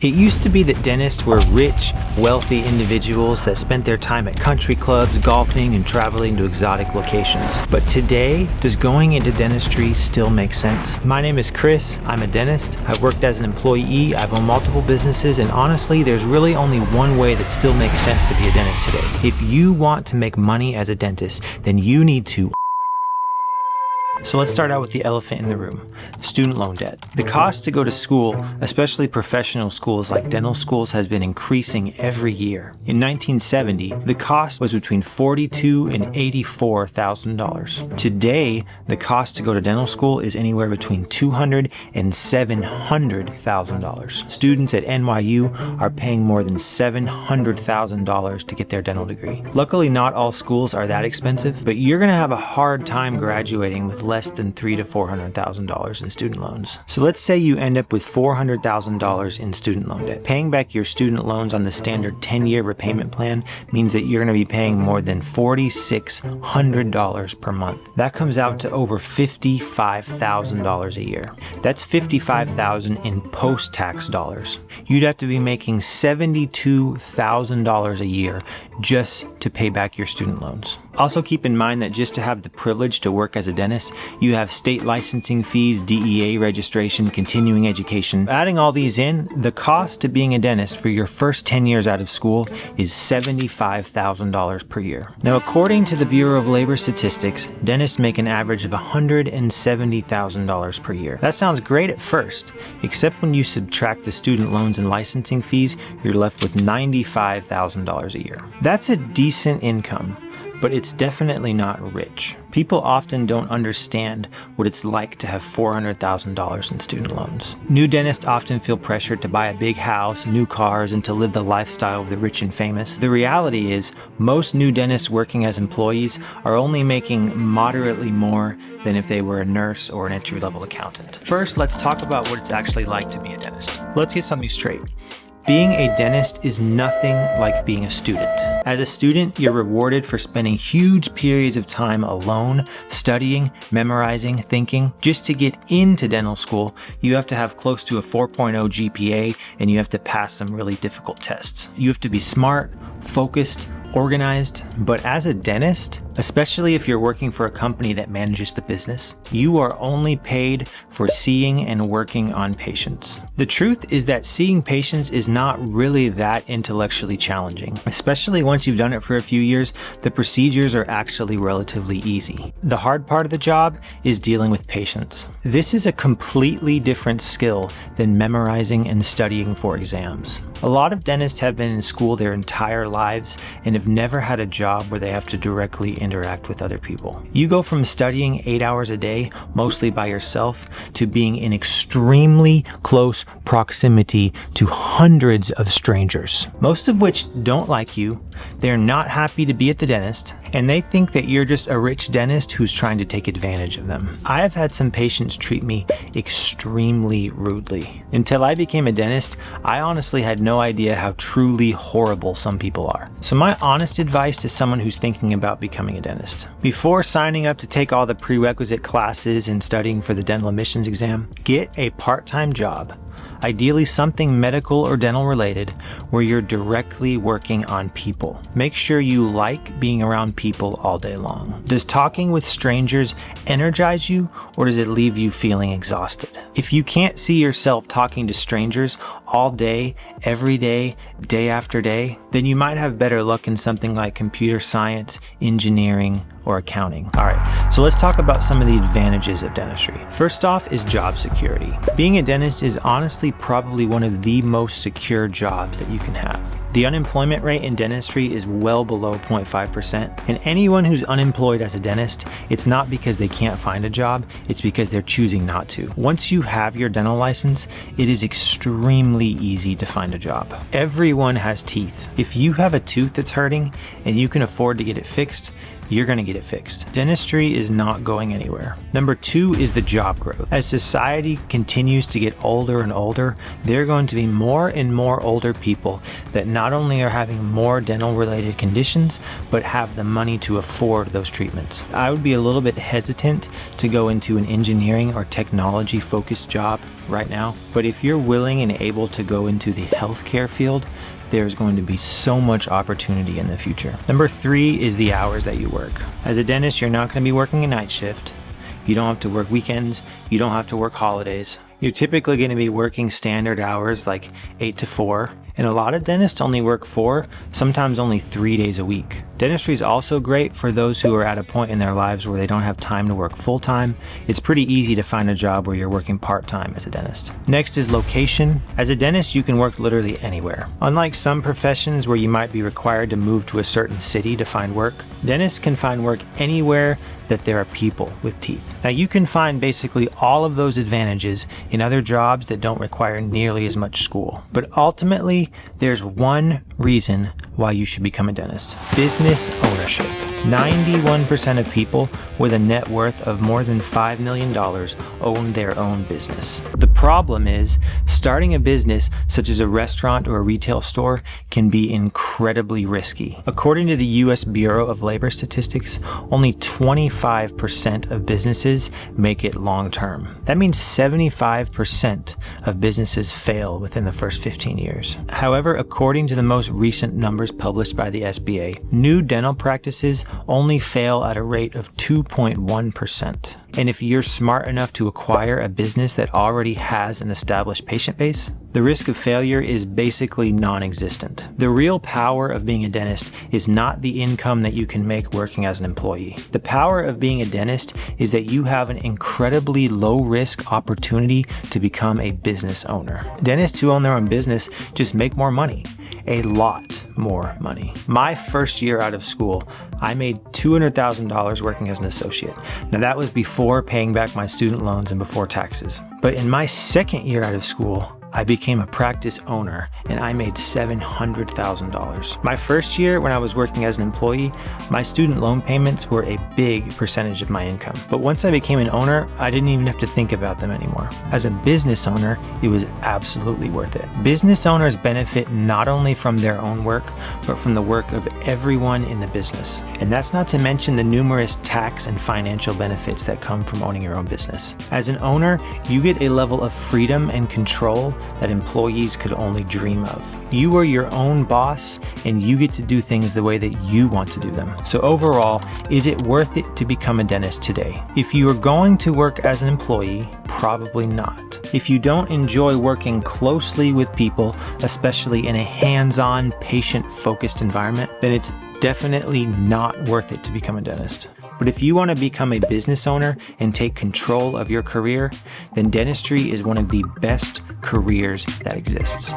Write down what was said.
It used to be that dentists were rich, wealthy individuals that spent their time at country clubs, golfing, and traveling to exotic locations. But today, does going into dentistry still make sense? My name is Chris. I'm a dentist. I've worked as an employee. I've owned multiple businesses, and honestly, there's really only one way that still makes sense to be a dentist today. If you want to make money as a dentist, then you need to. So let's start out with the elephant in the room, student loan debt. The cost to go to school, especially professional schools like dental schools, has been increasing every year. In 1970, the cost was between $42,000 and $84,000. Today, the cost to go to dental school is anywhere between $200,000 and $700,000. Students at NYU are paying more than $700,000 to get their dental degree. Luckily, not all schools are that expensive, but you're going to have a hard time graduating with less than $300,000 to $400,000 in student loans. So let's say you end up with $400,000 in student loan debt. Paying back your student loans on the standard 10-year repayment plan means that you're going to be paying more than $4,600 per month. That comes out to over $55,000 a year. That's $55,000 in post-tax dollars. You'd have to be making $72,000 a year just to pay back your student loans. Also keep in mind that just to have the privilege to work as a dentist, you have state licensing fees, DEA registration, continuing education. Adding all these in, the cost to being a dentist for your first 10 years out of school is $75,000 per year. Now, according to the Bureau of Labor Statistics, dentists make an average of $170,000 per year. That sounds great at first, except when you subtract the student loans and licensing fees, you're left with $95,000 a year. That's a decent income, but it's definitely not rich. People often don't understand what it's like to have $400,000 in student loans. New dentists often feel pressured to buy a big house, new cars, and to live the lifestyle of the rich and famous. The reality is, most new dentists working as employees are only making moderately more than if they were a nurse or an entry-level accountant. First, let's talk about what it's actually like to be a dentist. Let's get something straight. Being a dentist is nothing like being a student. As a student, you're rewarded for spending huge periods of time alone, studying, memorizing, thinking. Just to get into dental school, you have to have close to a 4.0 GPA and you have to pass some really difficult tests. You have to be smart, focused, organized, but as a dentist, especially if you're working for a company that manages the business, you are only paid for seeing and working on patients. The truth is that seeing patients is not really that intellectually challenging. Especially once you've done it for a few years, the procedures are actually relatively easy. The hard part of the job is dealing with patients. This is a completely different skill than memorizing and studying for exams. A lot of dentists have been in school their entire lives and have never had a job where they have to directly interact with other people. You go from studying 8 hours a day, mostly by yourself, to being in extremely close proximity to hundreds of strangers, most of which don't like you, they're not happy to be at the dentist, and they think that you're just a rich dentist who's trying to take advantage of them. I have had some patients treat me extremely rudely. Until I became a dentist, I honestly had no idea how truly horrible some people are. So my honest advice to someone who's thinking about becoming a dentist: before signing up to take all the prerequisite classes and studying for the dental admissions exam, get a part-time job. Ideally something medical or dental related where you're directly working on people. Make sure you like being around people all day long. Does talking with strangers energize you, or does it leave you feeling exhausted? If you can't see yourself talking to strangers all day, every day, day after day, then you might have better luck in something like computer science, engineering, or accounting. All right, so let's talk about some of the advantages of dentistry. First off is job security. Being a dentist is honestly probably one of the most secure jobs that you can have. The unemployment rate in dentistry is well below 0.5%, and anyone who's unemployed as a dentist, it's not because they can't find a job, it's because they're choosing not to. Once you have your dental license, it is extremely easy to find a job. Everyone has teeth. If you have a tooth that's hurting and you can afford to get it fixed, you're going to get it fixed. Dentistry is not going anywhere. Number 2 is the job growth. As society continues to get older and older, there are going to be more and more older people that not only are having more dental related conditions, but have the money to afford those treatments. I would be a little bit hesitant to go into an engineering or technology focused job right now, but if you're willing and able to go into the healthcare field, there's going to be so much opportunity in the future. Number 3 is the hours that you work. As a dentist, you're not going to be working a night shift. You don't have to work weekends. You don't have to work holidays. You're typically going to be working standard hours like 8 to 4. And a lot of dentists only work 4, sometimes only 3 days a week. Dentistry is also great for those who are at a point in their lives where they don't have time to work full-time. It's pretty easy to find a job where you're working part-time as a dentist. Next is location. As a dentist, you can work literally anywhere. Unlike some professions where you might be required to move to a certain city to find work, dentists can find work anywhere that there are people with teeth. Now you can find basically all of those advantages in other jobs that don't require nearly as much school. But ultimately, there's one reason why you should become a dentist: business ownership. 91% of people with a net worth of more than $5 million own their own business. The problem is, starting a business such as a restaurant or a retail store can be incredibly risky. According to the U.S. Bureau of Labor Statistics, only 25% of businesses make it long term. That means 75% of businesses fail within the first 15 years. However, according to the most recent numbers published by the SBA, new dental practices only fail at a rate of 2.1%. And if you're smart enough to acquire a business that already has an established patient base, the risk of failure is basically non-existent. The real power of being a dentist is not the income that you can make working as an employee. The power of being a dentist is that you have an incredibly low-risk opportunity to become a business owner. Dentists who own their own business just make more money. A lot more money. My first year out of school, I made $200,000 working as an associate. Now that was before paying back my student loans and before taxes. But in my second year out of school, I became a practice owner and I made $700,000. My first year when I was working as an employee, my student loan payments were a big percentage of my income. But once I became an owner, I didn't even have to think about them anymore. As a business owner, it was absolutely worth it. Business owners benefit not only from their own work, but from the work of everyone in the business. And that's not to mention the numerous tax and financial benefits that come from owning your own business. As an owner, you get a level of freedom and control that employees could only dream of. You are your own boss and you get to do things the way that you want to do them. So overall, is it worth it to become a dentist today? If you are going to work as an employee, probably not. If you don't enjoy working closely with people, especially in a hands-on, patient-focused environment, then it's definitely not worth it to become a dentist. But if you want to become a business owner and take control of your career, then dentistry is one of the best careers that exists.